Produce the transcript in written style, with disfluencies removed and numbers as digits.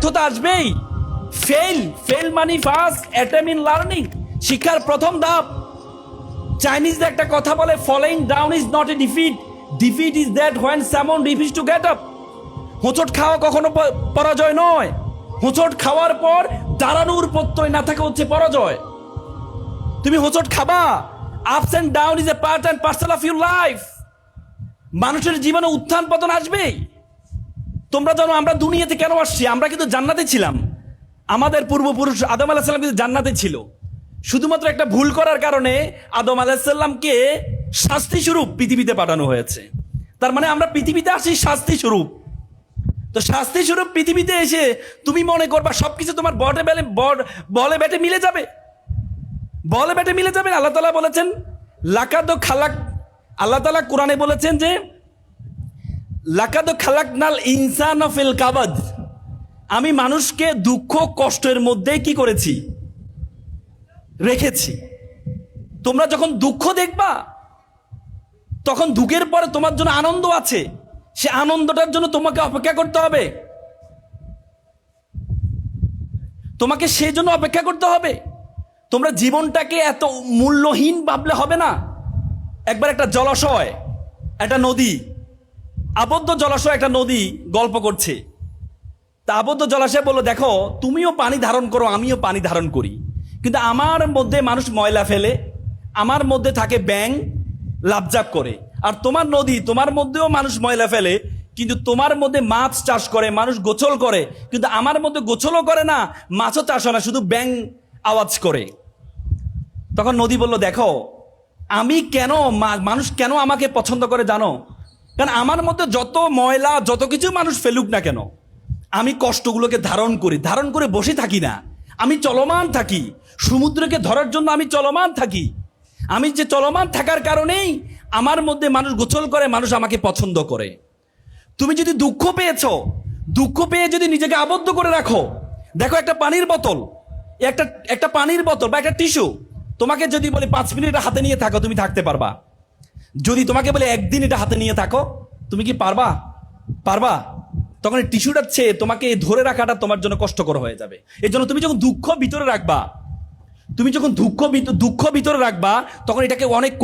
ব্যর্থতা আসবেই। ফেল মানে ফার্স্ট অ্যাটেম্প ইন লার্নিং, শিক্ষার প্রথম ধাপ। চাইনিজদের একটা কথা বলে, following down is not a defeat, defeat is that when সামন রিফিউজ টু গেট আপ। হোঁচট খাওয়া কখনো পরাজয় নয়, হোঁচট খাওয়ার পর দাঁড়ানোর প্রত্যয় না থাকা হচ্ছে পরাজয়। তুমি হোঁচট খাবা, ups and down is a part and parcel of your life. মানুষের জীবনে উত্থান পতন আসবেই। তোমরা জানো আমরা দুনিয়াতে কেন আসছি? আমরা কিন্তু জান্নাতে ছিলাম, আমাদের পূর্বপুরুষ আদম আলাইহিস সালাম কিন্তু জান্নাতে ছিল। শুধুমাত্র একটা ভুল করার কারণে আদম আলাইহিস সালামকে শাস্তি স্বরূপ পৃথিবীতে পাঠানো হয়েছে। তার মানে আমরা পৃথিবীতে আসি শাস্তি স্বরূপ। তো শাস্তি স্বরূপ পৃথিবীতে এসে তুমি মনে করবা সবকিছু তোমার বলে ব্যাটে মিলে যাবে, বলে ব্যাটে মিলে যাবে। আল্লাহ তাআলা বলেছেন লাকাদ খালাক, আল্লাহ তাআলা কোরআনে বলেছেন যে লাকাদ খালাকনাল ইনসানা ফিল কাবাদ, আমি মানুষকে দুঃখ কষ্টের মধ্যেই কি করেছি? রেখেছি। তোমরা যখন দুঃখ দেখবা তখন দুঃখের পরে তোমার জন্য আনন্দ আছে, সে আনন্দটার জন্য তোমাকে অপেক্ষা করতে হবে, তোমাকে সেই জন্য অপেক্ষা করতে হবে। তোমরা জীবনটাকে এত মূল্যহীন ভাবলে হবে না। একবার একটা জলাশয়, একটা নদী, আবদ্ধ জলাশয়, একটা নদী গল্প করছে। তা আবদ্ধ জলাশয় বললো, দেখো তুমিও পানি ধারণ করো, আমিও পানি ধারণ করি, কিন্তু আমার মধ্যে মানুষ ময়লা ফেলে, আমার মধ্যে থাকে ব্যাঙ লাফঝাপ করে। আর তোমার নদী, তোমার মধ্যেও মানুষ ময়লা ফেলে, কিন্তু তোমার মধ্যে মাছ চাষ করে, মানুষ গোসল করে, কিন্তু আমার মধ্যে গোসলও করে না, মাছও চাষ হয় না, শুধু ব্যাঙ আওয়াজ করে। তখন নদী বলল, দেখো আমি কেন, মানুষ কেন আমাকে পছন্দ করে জানো? কারণ আমার মধ্যে যত ময়লা, যত কিছু মানুষ ফেলুক না কেন, আমি কষ্টগুলোকে ধারণ করি, ধারণ করে বসে থাকি না, আমি চলমান থাকি। সমুদ্রকে ধরার জন্য আমি চলমান থাকি। আমি যে চলমান থাকার কারণেই আমার মধ্যে মানুষ গোসল করে, মানুষ আমাকে পছন্দ করে। তুমি যদি দুঃখ পেয়েছ, দুঃখ পেয়ে যদি নিজেকে আবদ্ধ করে রাখো, দেখো একটা পানির বোতল, একটা পানির বোতল বা একটা টিস্যু, তোমাকে যদি বলে 5 মিনিট হাতে নিয়ে থাকো, তুমি থাকতে পারবা? যদি তোমাকে বলে একদিন এটা হাতে নিয়ে থাকো, তুমি কি পারবা? পারবা? তখন এই টিস্যুটার চেয়ে তোমাকে ধরে রাখাটা তোমার জন্য কষ্টকর হয়ে যাবে। এই জন্য তুমি যখন দুঃখ ভিতরে রাখবা, তুমি যখন দুঃখ ভিতরে রাখবা, তখন এটাকে অনেক